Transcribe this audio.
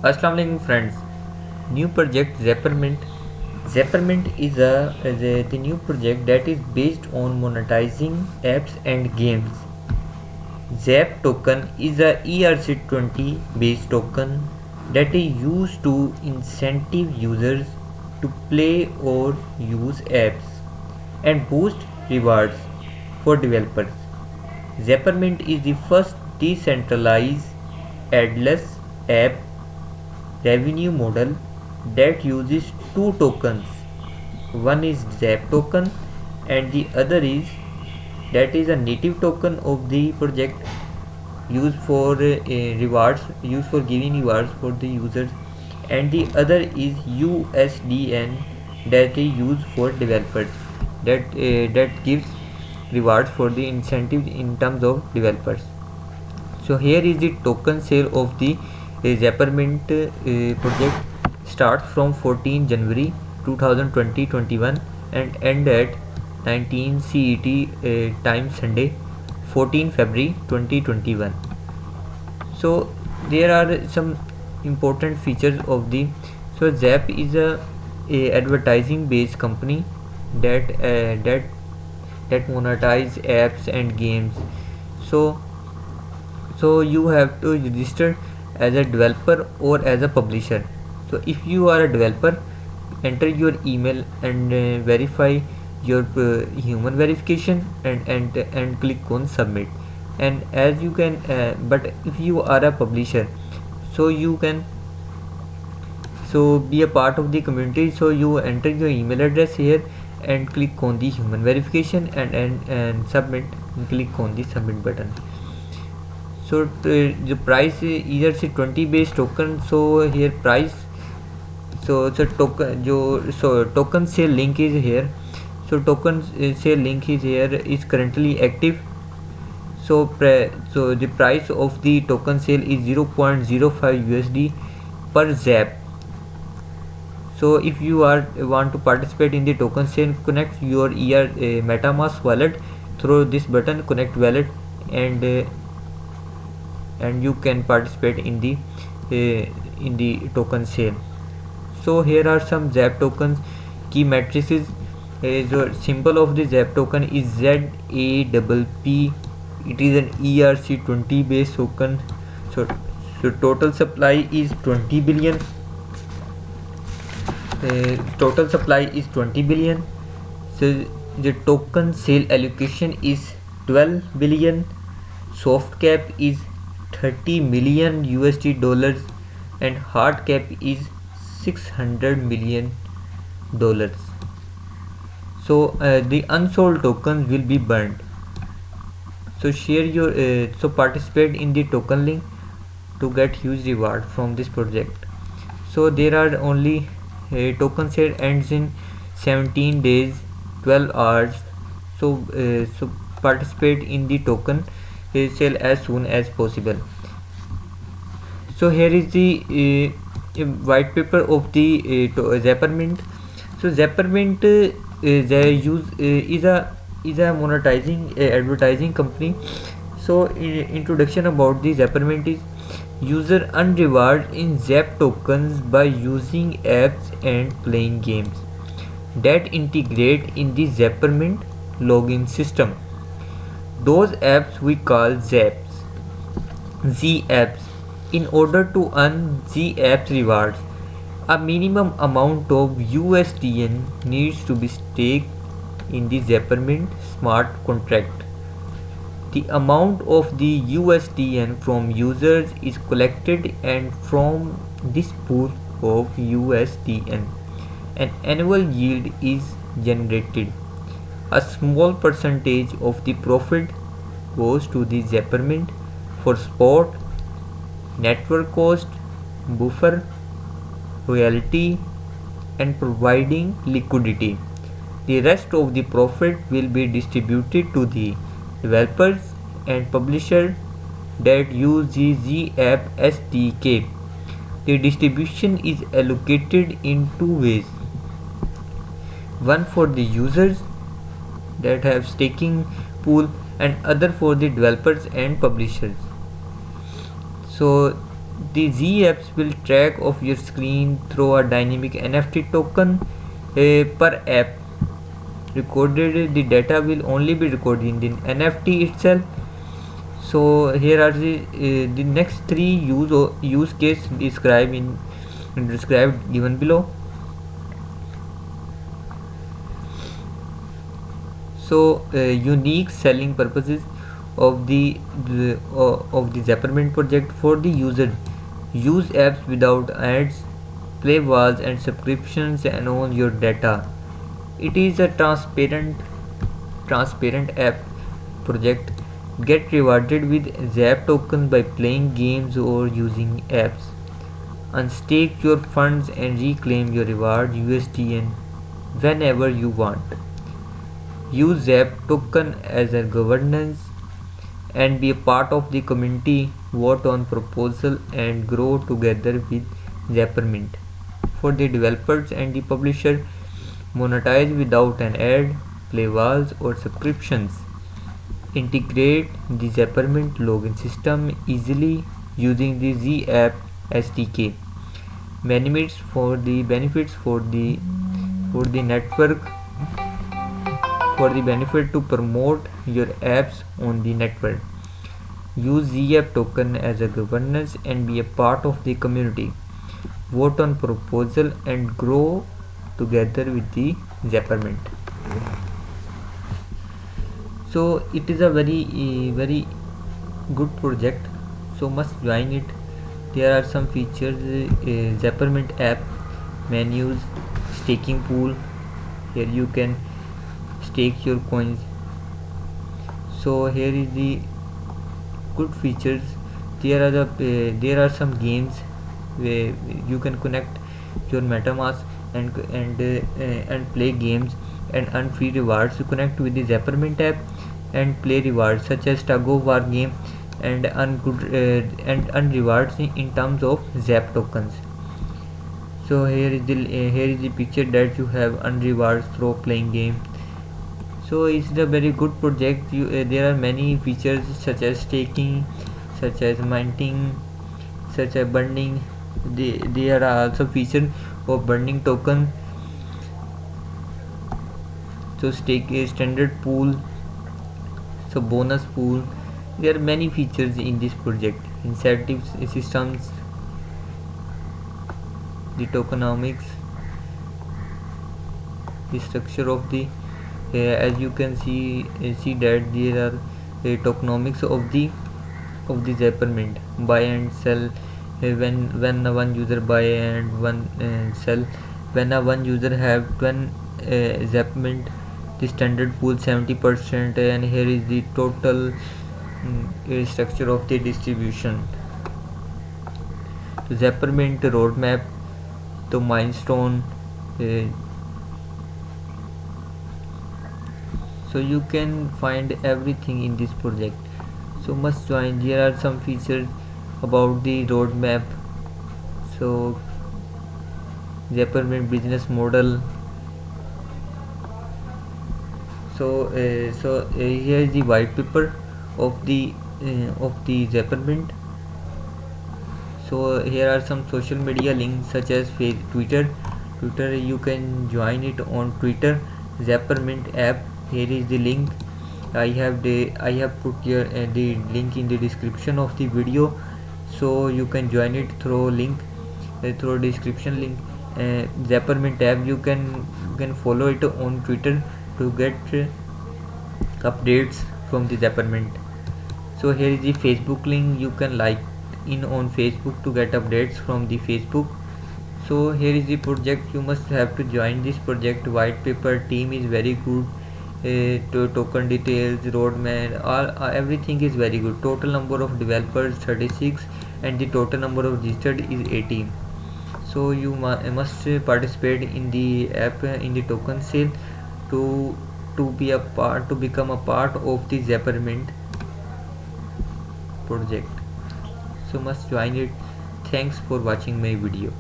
Assalamu alaikum friends. New project Zappermint. Zappermint is the new project that is based on monetizing apps and games. Zap token is a ERC20 based token that is used to incentive users to play or use apps and boost rewards for developers. Zappermint is the first decentralized adless app revenue model that uses two tokens. One is Zap token and the other is that is a native token of the project used for rewards, used for giving rewards for the users, and the other is USDN that is used for developers, that gives rewards for the incentives in terms of developers. So here is the token sale of the Zappermint project. Starts from 14 January 2020-21 and end at 19 CET time Sunday 14 February 2021. So there are some important features of the. So Zap is a advertising based company that monetize apps and games. So you have to register as a developer or as a publisher. So if you are a developer, enter your email and verify your human verification and click on submit. And as you can but if you are a publisher, so you can be a part of the community. So you enter your email address here and click on the human verification and submit, and click on the submit button. So the price is either say 20 base token. So here price, so token sale link is here. So token sale link is here, is currently active. So the price of the token sale is 0.05 USD per Zap. So if you want to participate in the token sale, connect your MetaMask wallet through this button, connect wallet, and you can participate in the token sale. So here are some Zap tokens key matrices. The symbol of the Zap token is ZAPP. It is an ERC20 based token. So total supply is 20 billion. Total supply is 20 billion. So the token sale allocation is 12 billion. Soft cap is 30 million USD dollars and hard cap is 600 million dollars. So the unsold tokens will be burned. So share your so participate in the token link to get huge reward from this project. So there are only token sale ends in 17 days 12 hours. So participate in the token sale as soon as possible. So here is the white paper of the Zappermint. So Zappermint they use is a monetizing advertising company. So introduction about the Zappermint is user earn reward in Zap tokens by using apps and playing games that integrate in the Zappermint login system. Those apps we call Zaps, Z apps. In order to earn Z apps rewards, a minimum amount of USDN needs to be staked in the Zappermint smart contract. The amount of the USDN from users is collected, and from this pool of USDN, an annual yield is generated. A small percentage of the profit goes to the Zappermint for support, network cost, buffer, royalty, and providing liquidity. The rest of the profit will be distributed to the developers and publishers that use the Z-App SDK. The distribution is allocated in two ways. One for the users that have staking pool and other for the developers and publishers. So The Z apps will track of your screen through a dynamic NFT token per app recorded. The data will only be recorded in the NFT itself. So here are the next three use case described given below. So unique selling purposes of the Zappermint project for the user: use apps without ads, play walls and subscriptions, and own your data. It is a transparent app project. Get rewarded with Zap tokens by playing games or using apps. Unstake your funds and reclaim your reward USDN whenever you want. Use Zap token as a governance and be a part of the community. Vote on proposal and grow together with Zappermint. For the developers and the publisher, monetize without an ad, play walls or subscriptions. Integrate the Zappermint login system easily using the Z app SDK. Benefits for the network, for the benefit to promote your apps on the network. Use ZApp token as a governance and be a part of the community. Vote on proposal and grow together with the Zappermint. So it is a very good project. So must join it. There are some features: Zappermint app, menus, staking pool. Here you can stake your coins. So here is the good features. There are some games where you can connect your MetaMask and play games and earn free rewards. You connect with the Zappermint app and play rewards such as tug of war game and earn rewards in terms of Zap tokens. So here is the picture that you have earned rewards through playing game. So it's a very good project. There are many features such as staking, such as minting, such as burning. There are also features of burning token. So stake a standard pool, so bonus pool. There are many features in this project: incentive systems, the tokenomics, the structure of the as you can see that there are tokenomics of the Zappermint. Buy and sell, when one user buy and one sell. When one user have 10 Zappermint, the standard pool 70%, and here is the total structure of the distribution. So Zappermint roadmap, the milestone. So you can find everything in this project. So must join. There are some features about the roadmap. So Zappermint business model. So here is the white paper of the Zappermint. So here are some social media links such as Twitter. You can join it on Twitter. Zappermint app. Here is the link. I have put here the link in the description of the video, so you can join it through link through description link. Zappermint app, you can follow it on Twitter to get updates from the Zappermint. So here is the Facebook link. You can like in on Facebook to get updates from the Facebook. So here is the project. You must have to join this project. White paper team is very good. Token details, roadmap, all everything is very good. Total number of developers 36 and the total number of registered is 18. So you must participate in the app in the token sale to become a part of the Zappermint project. So must join it. Thanks for watching my video.